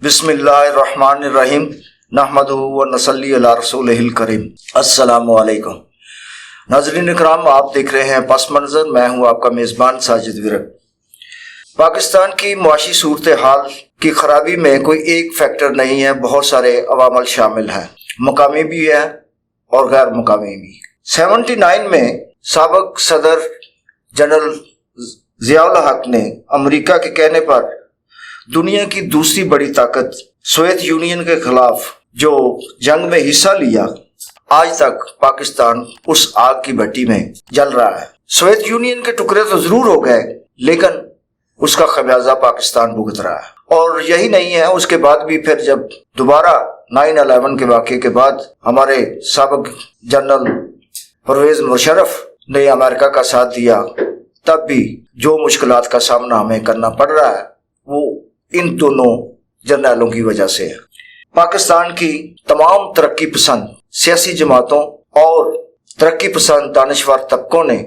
بسم اللہ الرحمن الرحیم نحمدہ و نصلی علی رسولہ الکریم۔ السلام علیکم ناظرین اکرام، آپ دیکھ رہے ہیں پس منظر۔ میں ہوں آپ کا میزبان ساجد ورک۔ پاکستان کی معاشی صورتحال کی خرابی میں کوئی ایک فیکٹر نہیں ہے، بہت سارے عوامل شامل ہیں، مقامی بھی ہیں اور غیر مقامی بھی۔ 79 میں سابق صدر جنرل ضیاء الحق نے امریکہ کے کہنے پر دنیا کی دوسری بڑی طاقت سوویت یونین کے خلاف جو جنگ میں حصہ لیا، آج تک پاکستان اس آگ کی بھٹی میں جل رہا ہے۔ سوویت یونین کے ٹکڑے تو ضرور ہو گئے، لیکن اس کا خمیازہ پاکستان بھگت رہا ہے۔ اور یہی نہیں ہے، اس کے بعد بھی پھر جب دوبارہ 9/11 کے واقعے کے بعد ہمارے سابق جنرل پرویز مشرف نے امریکہ کا ساتھ دیا، تب بھی جو مشکلات کا سامنا ہمیں کرنا پڑ رہا ہے وہ ان دونوں جرنیلوں کی وجہ سے ہے۔ پاکستان کی تمام ترقی پسند سیاسی جماعتوں اور ترقی پسند دانشور طبقوں نے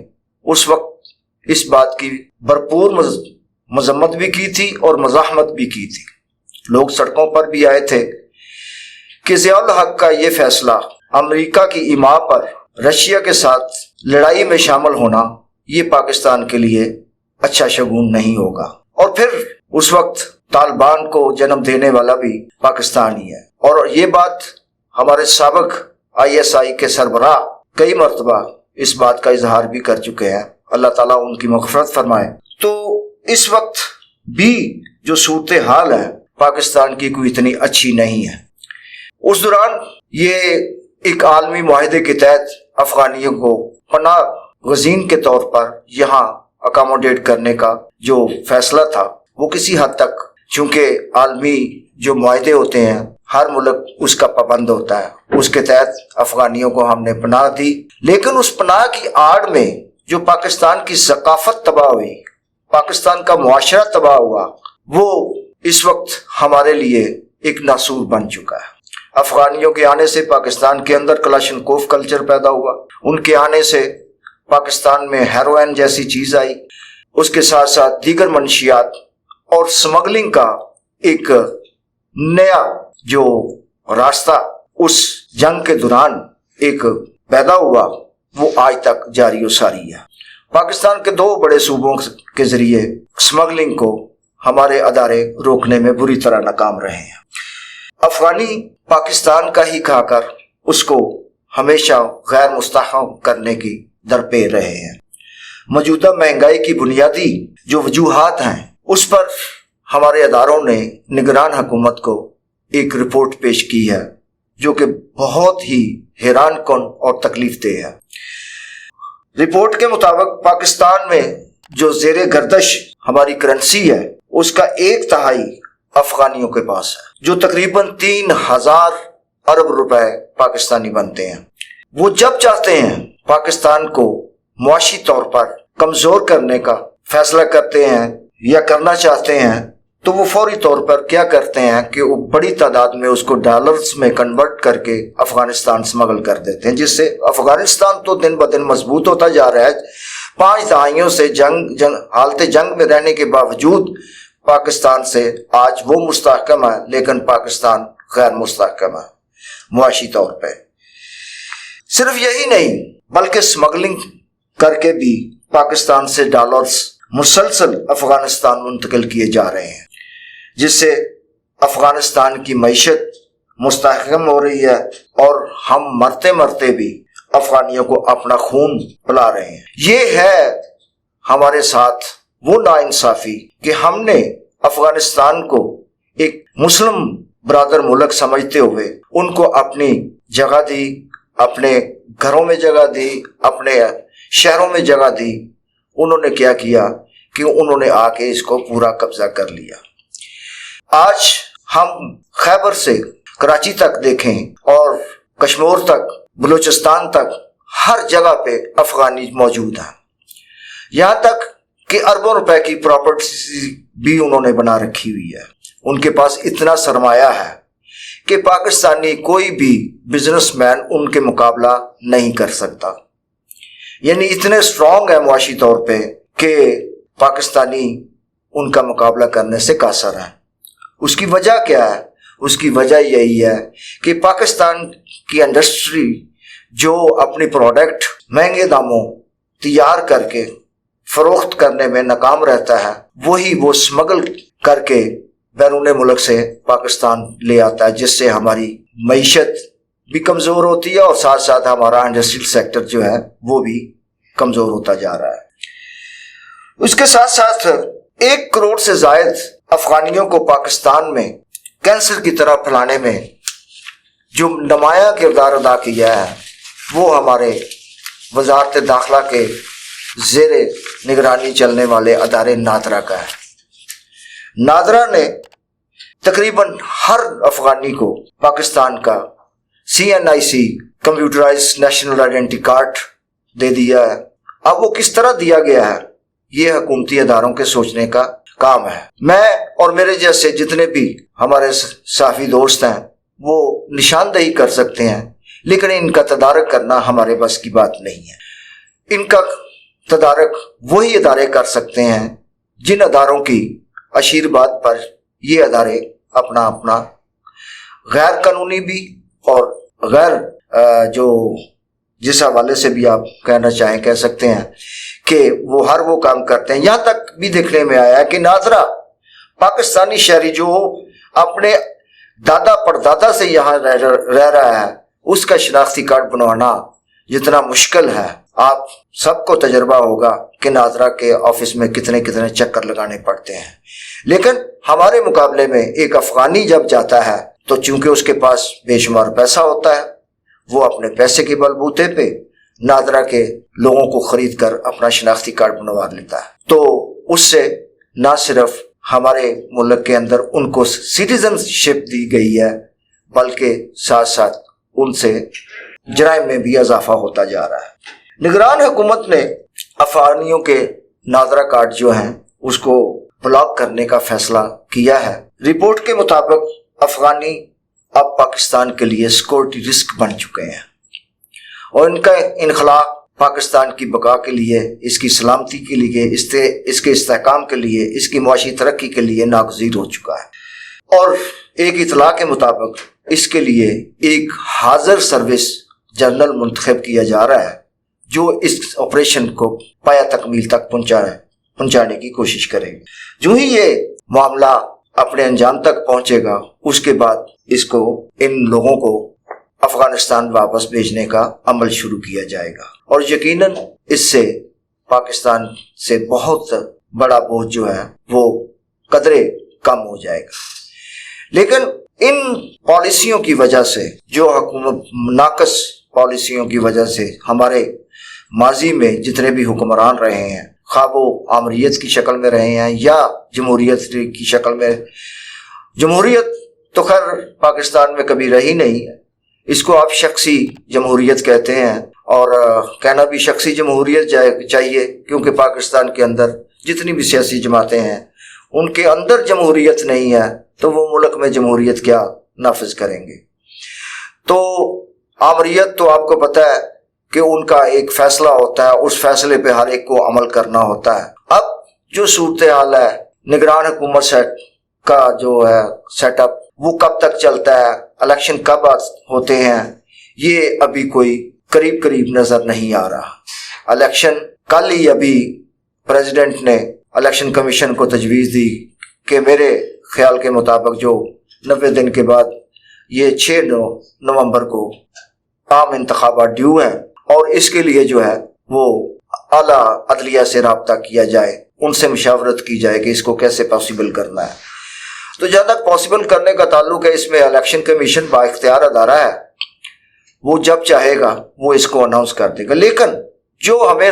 اس وقت اس بات کی بھرپور مذمت بھی کی تھی اور مزاحمت بھی کی تھی۔ لوگ سڑکوں پر بھی آئے تھے کہ ضیاء الحق کا یہ فیصلہ امریکہ کی ایما پر رشیا کے ساتھ لڑائی میں شامل ہونا یہ پاکستان کے لیے اچھا شگون نہیں ہوگا۔ اور پھر اس وقت طالبان کو جنم دینے والا بھی پاکستان ہی ہے، اور یہ بات ہمارے سابق ISI کے سربراہ کئی مرتبہ اس بات کا اظہار بھی کر چکے ہیں، اللہ تعالیٰ ان کی مغفرت فرمائے۔ تو اس وقت بھی جو صورتحال ہے پاکستان کی کوئی اتنی اچھی نہیں ہے۔ اس دوران یہ ایک عالمی معاہدے کے تحت افغانیوں کو پناہ گزین کے طور پر یہاں اکاموڈیٹ کرنے کا جو فیصلہ تھا، وہ کسی حد تک، چونکہ عالمی جو معاہدے ہوتے ہیں ہر ملک اس کا پابند ہوتا ہے، اس کے تحت افغانیوں کو ہم نے پناہ دی، لیکن اس پناہ کی آڑ میں جو پاکستان کی ثقافت تباہ ہوئی، پاکستان کا معاشرہ تباہ ہوا، وہ اس وقت ہمارے لیے ایک ناسور بن چکا ہے۔ افغانیوں کے آنے سے پاکستان کے اندر کلاشنکوف کلچر پیدا ہوا، ان کے آنے سے پاکستان میں ہیروئن جیسی چیز آئی، اس کے ساتھ ساتھ دیگر منشیات اور سمگلنگ کا ایک نیا جو راستہ اس جنگ کے دوران ایک پیدا ہوا، وہ آج تک جاری و ساری ہے۔ پاکستان کے دو بڑے صوبوں کے ذریعے سمگلنگ کو ہمارے ادارے روکنے میں بری طرح ناکام رہے ہیں۔ افغانی پاکستان کا ہی کھا کر اس کو ہمیشہ غیر مستحکم کرنے کی درپے رہے ہیں۔ موجودہ مہنگائی کی بنیادی جو وجوہات ہیں، اس پر ہمارے اداروں نے نگران حکومت کو ایک رپورٹ پیش کی ہے جو کہ بہت ہی حیران کن اور تکلیف دہ ہے۔ رپورٹ کے مطابق پاکستان میں جو زیر گردش ہماری کرنسی ہے، اس کا 1/3 افغانیوں کے پاس ہے، جو تقریباً 3000 ارب روپے پاکستانی بنتے ہیں۔ وہ جب چاہتے ہیں پاکستان کو معاشی طور پر کمزور کرنے کا فیصلہ کرتے ہیں یا کرنا چاہتے ہیں، تو وہ فوری طور پر کیا کرتے ہیں کہ وہ بڑی تعداد میں اس کو ڈالرز میں کنورٹ کر کے افغانستان سمگل کر دیتے ہیں، جس سے افغانستان تو دن بدن مضبوط ہوتا جا رہا ہے۔ 5 دہائیوں سے حالت جنگ میں رہنے کے باوجود پاکستان سے آج وہ مستحکم ہے، لیکن پاکستان غیر مستحکم ہے معاشی طور پہ۔ صرف یہی نہیں بلکہ سمگلنگ کر کے بھی پاکستان سے ڈالرز مسلسل افغانستان منتقل کیے جا رہے ہیں، جس سے افغانستان کی معیشت مستحکم ہو رہی ہے اور ہم مرتے مرتے بھی افغانیوں کو اپنا خون پلا رہے ہیں۔ یہ ہے ہمارے ساتھ وہ ناانصافی کہ ہم نے افغانستان کو ایک مسلم برادر ملک سمجھتے ہوئے ان کو اپنی جگہ دی، اپنے گھروں میں جگہ دی، اپنے شہروں میں جگہ دی۔ انہوں نے کیا کیا کہ انہوں نے آ کے اس کو پورا قبضہ کر لیا۔ آج ہم خیبر سے کراچی تک دیکھیں اور کشمیر تک، بلوچستان تک، ہر جگہ پہ افغانی موجود ہیں، یہاں تک کہ اربوں روپے کی پراپرٹی بھی انہوں نے بنا رکھی ہوئی ہے۔ ان کے پاس اتنا سرمایہ ہے کہ پاکستانی کوئی بھی بزنس مین ان کے مقابلہ نہیں کر سکتا، یعنی اتنے اسٹرانگ ہے معاشی طور پہ کہ پاکستانی ان کا مقابلہ کرنے سے قاصر ہے۔ اس کی وجہ کیا ہے؟ اس کی وجہ یہی ہے کہ پاکستان کی انڈسٹری جو اپنی پروڈکٹ مہنگے داموں تیار کر کے فروخت کرنے میں ناکام رہتا ہے، وہی وہ اسمگل کر کے بیرون ملک سے پاکستان لے آتا ہے، جس سے ہماری معیشت بھی کمزور ہوتی ہے اور ساتھ ساتھ ہمارا انڈسٹریل سیکٹر جو ہے وہ بھی کمزور ہوتا جا رہا ہے۔ اس کے ساتھ ساتھ 1 کروڑ سے زائد افغانیوں کو پاکستان میں کینسر کی طرح پھیلانے میں جو نمایاں کردار ادا کیا ہے وہ ہمارے وزارت داخلہ کے زیر نگرانی چلنے والے ادارے نادرا کا ہے۔ نادرا نے تقریباً ہر افغانی کو پاکستان کا CNIC computerize national identity card دے دیا ہے۔ اب وہ کس طرح دیا گیا ہے یہ حکومتی اداروں کے سوچنے کا کام ہے۔ میں اور میرے جیسے جتنے بھی ہمارے صحافی دوست ہیں وہ نشاندہی کر سکتے ہیں، لیکن ان کا تدارک کرنا ہمارے بس کی بات نہیں ہے۔ ان کا تدارک وہی ادارے کر سکتے ہیں جن اداروں کی آشیرواد پر یہ ادارے اپنا غیر قانونی بھی اور غیر جو جس حوالے سے بھی آپ کہنا چاہیں کہہ سکتے ہیں کہ وہ ہر وہ کام کرتے ہیں۔ یہاں تک بھی دیکھنے میں آیا ہے کہ نادرا پاکستانی شہری جو اپنے دادا پردادا سے یہاں رہ رہا ہے اس کا شناختی کارڈ بنوانا جتنا مشکل ہے، آپ سب کو تجربہ ہوگا کہ نادرا کے آفس میں کتنے چکر لگانے پڑتے ہیں۔ لیکن ہمارے مقابلے میں ایک افغانی جب جاتا ہے تو چونکہ اس کے پاس بے شمار پیسہ ہوتا ہے، وہ اپنے پیسے کے بلبوتے پہ نادرا کے لوگوں کو خرید کر اپنا شناختی کارڈ بنوا لیتا ہے۔ تو اس سے نہ صرف ہمارے ملک کے اندر ان کو سٹیزن شپ دی گئی ہے بلکہ ساتھ ساتھ ان سے جرائم میں بھی اضافہ ہوتا جا رہا ہے۔ نگران حکومت نے افغانیوں کے نادرا کارڈ جو ہیں اس کو بلاک کرنے کا فیصلہ کیا ہے۔ رپورٹ کے مطابق افغانی اب پاکستان کے لیے سیکورٹی رسک بن چکے ہیں اور ان کا انخلاء پاکستان کی بقا کے لیے، اس کی سلامتی کے لیے، اس کے استحکام کے لیے، اس کی معاشی ترقی کے لیے ناگزیر ہو چکا ہے۔ اور ایک اطلاع کے مطابق اس کے لیے ایک حاضر سروس جنرل منتخب کیا جا رہا ہے جو اس آپریشن کو پایا تکمیل تک پہنچانے کی کوشش کرے گی۔ جو ہی یہ معاملہ اپنے انجام تک پہنچے گا اس کے بعد اس کو ان لوگوں کو افغانستان واپس بھیجنے کا عمل شروع کیا جائے گا اور یقیناً اس سے پاکستان سے بہت بڑا بوجھ جو ہے وہ قدرے کم ہو جائے گا۔ لیکن ان پالیسیوں کی وجہ سے، جو حکومت ناقص پالیسیوں کی وجہ سے ہمارے ماضی میں جتنے بھی حکمران رہے ہیں، خواہ وہ آمریت کی شکل میں رہے ہیں یا جمہوریت کی شکل میں، جمہوریت تو خیر پاکستان میں کبھی رہی نہیں ہے، اس کو آپ شخصی جمہوریت کہتے ہیں اور کہنا بھی شخصی جمہوریت چاہیے، کیونکہ پاکستان کے اندر جتنی بھی سیاسی جماعتیں ہیں ان کے اندر جمہوریت نہیں ہے تو وہ ملک میں جمہوریت کیا نافذ کریں گے۔ تو آمریت تو آپ کو پتہ ہے کہ ان کا ایک فیصلہ ہوتا ہے، اس فیصلے پہ ہر ایک کو عمل کرنا ہوتا ہے۔ اب جو صورتحال ہے، نگران حکومت کا جو ہے سیٹ اپ، وہ کب تک چلتا ہے، الیکشن کب ہوتے ہیں، یہ ابھی کوئی قریب نظر نہیں آ رہا۔ الیکشن کل ہی ابھی پریزیڈنٹ نے الیکشن کمیشن کو تجویز دی کہ میرے خیال کے مطابق جو 90 دن کے بعد یہ 6 نومبر کو عام انتخابات ڈیو ہیں اور اس کے لیے جو ہے وہ اعلیٰ عدلیہ سے رابطہ کیا جائے، ان سے مشاورت کی جائے کہ اس کو کیسے پاسبل کرنا ہے۔ تو جہاں تک پاسبل کرنے کا تعلق ہے، اس میں الیکشن کمیشن با اختیار ادارہ ہے، وہ جب چاہے گا وہ اس کو اناؤنس کر دے گا۔ لیکن جو ہمیں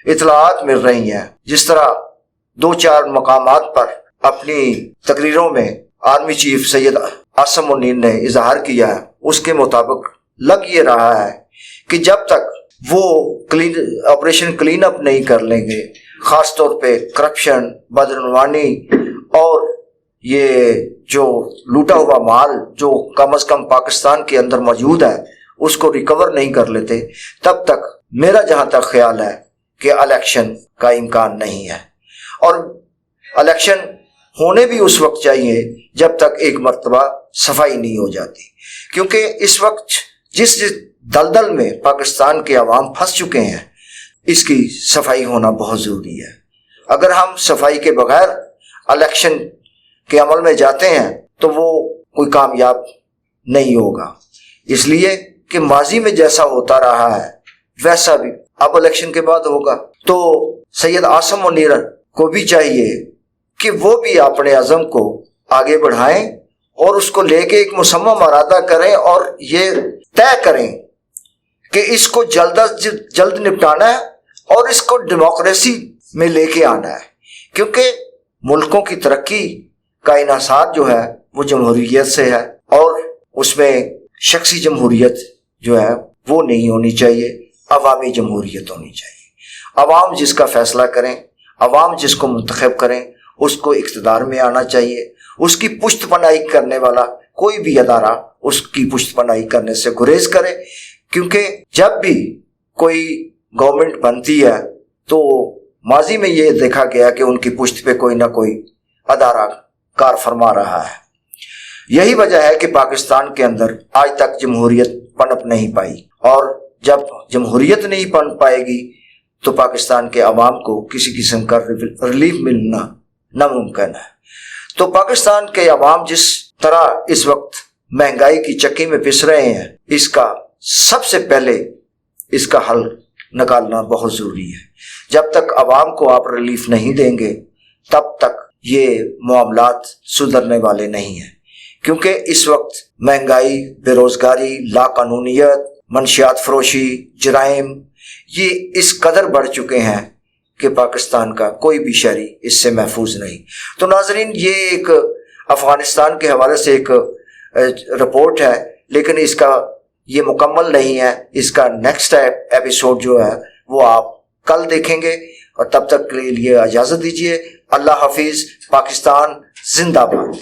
اطلاعات مل رہی ہیں، جس طرح 2-4 مقامات پر اپنی تقریروں میں آرمی چیف سید عاصم منیر نے اظہار کیا ہے، اس کے مطابق لگ یہ رہا ہے کہ جب تک وہ آپریشن کلین اپ نہیں کر لیں گے، خاص طور پہ کرپشن، بدعنوانی اور یہ جو لوٹا ہوا مال جو کم از کم پاکستان کے اندر موجود ہے اس کو ریکور نہیں کر لیتے، تب تک میرا جہاں تک خیال ہے کہ الیکشن کا امکان نہیں ہے۔ اور الیکشن ہونے بھی اس وقت چاہیے جب تک ایک مرتبہ صفائی نہیں ہو جاتی، کیونکہ اس وقت جس دلدل میں پاکستان کے عوام پھنس چکے ہیں اس کی صفائی ہونا بہت ضروری ہے۔ اگر ہم صفائی کے بغیر الیکشن کے عمل میں جاتے ہیں تو وہ کوئی کامیاب نہیں ہوگا، اس لیے کہ ماضی میں جیسا ہوتا رہا ہے ویسا بھی اب الیکشن کے بعد ہوگا۔ تو سید عاصم منیر کو بھی چاہیے کہ وہ بھی اپنے عزم کو آگے بڑھائیں اور اس کو لے کے ایک مصمم ارادہ کریں اور یہ طے کریں کہ اس کو جلد از جلد نپٹانا ہے اور اس کو ڈیموکریسی میں لے کے آنا ہے، کیونکہ ملکوں کی ترقی کا انحصار جو ہے وہ جمہوریت سے ہے، اور اس میں شخصی جمہوریت جو ہے وہ نہیں ہونی چاہیے، عوامی جمہوریت ہونی چاہیے۔ عوام جس کا فیصلہ کریں، عوام جس کو منتخب کریں اس کو اقتدار میں آنا چاہیے۔ اس کی پشت پناہی کرنے والا کوئی بھی ادارہ اس کی پشت پناہی کرنے سے گریز کرے، کیونکہ جب بھی کوئی گورنمنٹ بنتی ہے تو ماضی میں یہ دیکھا گیا کہ ان کی پشت پہ کوئی نہ کوئی ادارہ کار فرما رہا ہے۔ یہی وجہ ہے کہ پاکستان کے اندر آج تک جمہوریت پنپ نہیں پائی، اور جب جمہوریت نہیں پنپ پائے گی تو پاکستان کے عوام کو کسی قسم کا ریلیف ملنا ناممکن ہے۔ تو پاکستان کے عوام جس طرح اس وقت مہنگائی کی چکی میں پس رہے ہیں، اس کا سب سے پہلے اس کا حل نکالنا بہت ضروری ہے۔ جب تک عوام کو آپ ریلیف نہیں دیں گے تب تک یہ معاملات سدھرنے والے نہیں ہیں، کیونکہ اس وقت مہنگائی، بے روزگاری، لاقانونیت، منشیات فروشی، جرائم یہ اس قدر بڑھ چکے ہیں کہ پاکستان کا کوئی بھی شہری اس سے محفوظ نہیں۔ تو ناظرین، یہ ایک افغانستان کے حوالے سے ایک رپورٹ ہے، لیکن اس کا یہ مکمل نہیں ہے۔ اس کا نیکسٹ ایپیسوڈ جو ہے وہ آپ کل دیکھیں گے، اور تب تک کے لیے اجازت دیجیے۔ اللہ حافظ۔ پاکستان زندہ باد۔